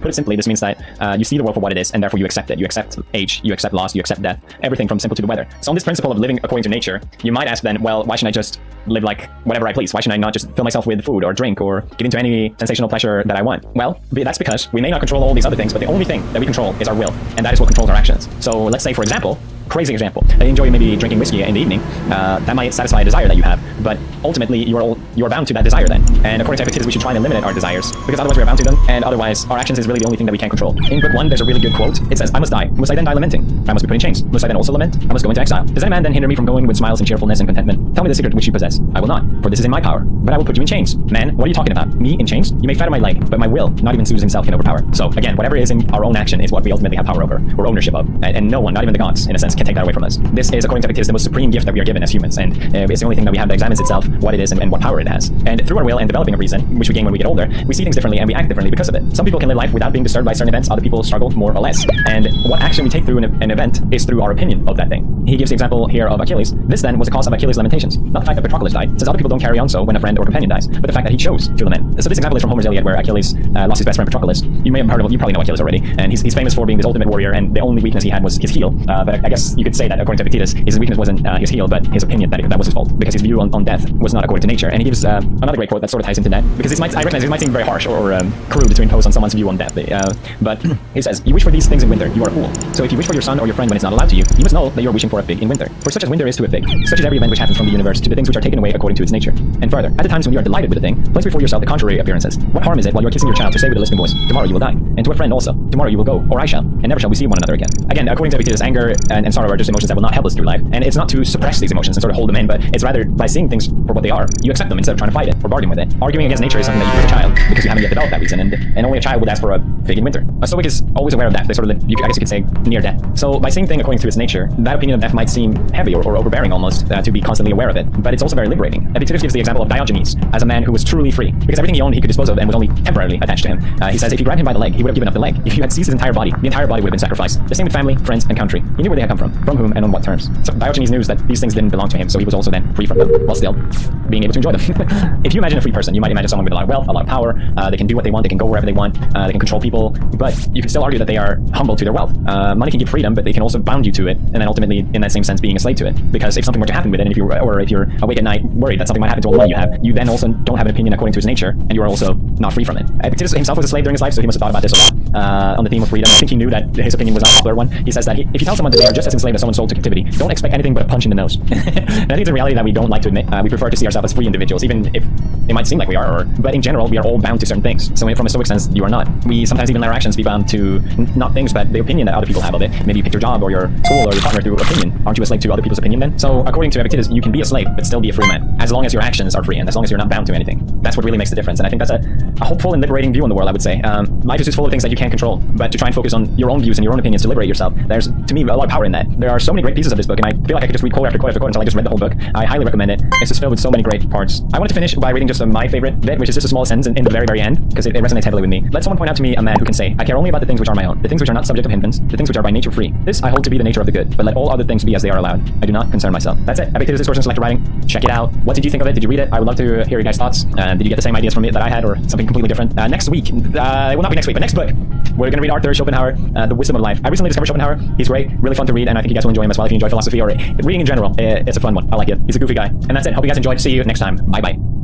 Put it simply, this means that you see the world for what it is, and therefore you accept it. You accept age, you accept loss, you accept death, everything from simple to the weather. So on this principle of living according to nature, you might ask then, well, why shouldn't I just live like whatever I please? Why shouldn't I not just fill myself with food or drink or give into any sensational pleasure that I want? Well, that's because we may not control all these other things, but the only thing that we control is our will, and that is what controls our actions. So let's say, for example, crazy example, I enjoy maybe drinking whiskey in the evening. That might satisfy a desire that you have, but ultimately you are bound to that desire then. And according to Epictetus, we should try and eliminate our desires, because otherwise we are bound to them, and otherwise our actions is really the only thing that we can control. In book 1, there's a really good quote. It says, I must die. Must I then die lamenting? I must be put in chains. Must I then also lament? I must go into exile. Does any man then hinder me from going with smiles and cheerfulness and contentment? Tell me the secret which you possess. I will not, for this is in my power, but I will put you in chains. Man, what are you talking about? Me in chains? You may fetter my leg, but my will, not even Zeus himself, can overpower. So again, whatever is in our own action is what we ultimately have power over, or ownership of, and no one, not even the gods, in a sense, can take that away from us. This is, according to Epictetus, the most supreme gift that we are given as humans, and it's the only thing that we have that examines itself, what it is and what power it has. And through our will and developing a reason, which we gain when we get older, we see things differently and we act differently because of it. Some people can live life without being disturbed by certain events, other people struggle more or less. And what action we take through an event is through our opinion of that thing. He gives the example here of Achilles. This then was the cause of Achilles' lamentations. Not the fact that Patroclus died, since other people don't carry on so when a friend or companion dies, but the fact that he chose to lament. So this example is from Homer's Iliad, where Achilles lost his best friend Patroclus. You may have heard of, you probably know Achilles already, and he's famous for being this ultimate warrior, and the only weakness he had was his heel. But I guess you could say that according to Epictetus, his weakness wasn't his heel, but his opinion that was his fault, because his view on death was not according to nature. And he gives another great quote that sort of ties into that, because I recognize this might seem very harsh or crude to impose on someone's view on death, but he says, you wish for these things in winter, you are a fool. So if you wish for your son or your friend when it's not allowed to you, you must know that you are wishing for a fig in winter. For such as winter is to a fig, such is every event which happens from the universe to the things which are taken away according to its nature. And further, at the times when you are delighted with a thing, place before yourself the contrary appearances. What harm is it while you are kissing your child to say with a lisping voice, tomorrow you will die, and to a friend also, tomorrow you will go, or I shall, and never shall we see one another again. Again, according to Epictetus, anger and sorrow are just emotions that will not help us through life, and it's not to suppress these emotions and sort of hold them in, but it's rather by seeing things for what they are, you accept them instead of trying to fight it or bargain with it. Arguing against nature is something that you do as a child, because you haven't yet developed that reason, and only a child would ask for a fig in winter. A Stoic is always aware of death. They sort of live, I guess you could say, near death. So by seeing things according to its nature, that opinion of death might seem heavy or overbearing almost, to be constantly aware of it, but it's also very liberating. Epictetus gives the example of Diogenes as a man who was truly free, because everything he owned he could dispose of and was only temporarily attached to him. He says if you grabbed him by the leg, he would have given up the leg. If you had seized his entire body, the entire body would have been sacrificed. The same with family, friends, and country. He knew where they had come from whom, and on what terms. So Diogenes knew that these things didn't belong to him, so he was also then free from them, while still being able to enjoy them. If you imagine a free person, you might imagine someone with a lot of wealth, a lot of power, they can do what they want, they can go wherever they want, they can control people, but you can still argue that they are humble to their wealth. Money can give freedom, but they can also bound you to it, and then ultimately, in that same sense, being a slave to it. Because if something were to happen with it, and if you're awake at night worried that something might happen to all the money you have, you then also don't have an opinion according to its nature, and you are also not free from it. Epictetus himself was a slave during his life, so he must have thought about this a lot on the theme of freedom. I think he knew that his opinion was not a popular one. He says that if you tell someone that they are just as enslaved as someone sold to captivity, don't expect anything but a punch in the nose. And I think it's a reality that we don't like to admit. We prefer to see ourselves as free individuals, even if it might seem like we are, but in general, we are all bound to certain things. So from a Stoic sense, you are not. We sometimes even let our actions be bound to not things, but the opinion that other people have of it. Maybe you pick your job or your school or your partner through opinion. Aren't you a slave to other people's opinion then? So according to Epictetus, you can be a slave, but still be a free man, as long as your actions are free and as long as you're not bound to anything. That's what really makes the difference. And I think that's a hopeful and liberating view on the world, I would say. Life is just full of things that you can't control, but to try and focus on your own views and your own opinions to liberate yourself, there's, to me, a lot of power in that. There are so many great pieces of this book, and I feel like I could just read quote after quote after quote until I just read the whole book. I highly recommend it. It's just filled with so many great parts. I wanted to finish by reading just my favorite bit, which is just a small sentence in the very, very end, because it resonates heavily with me. Let someone point out to me a man who can say, I care only about the things which are my own, the things which are not subject of hindrance, the things which are by nature free. This I hold to be the nature of the good, but let all other things be as they are allowed. I do not concern myself. That's it. Epictetus' Discourses on Selective Writing. Check it out. What did you think of it? Did you read it? I would love to hear your guys' thoughts. Did you get the same ideas from it that I had, or something completely different? Next week, it will not be next week, but next book, we're going to read Arthur Schopenhauer, The Wisdom of Life. I recently discovered Schopenhauer. He's great, really fun to read, and I think you guys will enjoy him as well if you enjoy philosophy or reading in general. It's a fun one. I like it. He's a goofy guy. And that's it. Hope you guys enjoyed. See you next time. Bye-bye.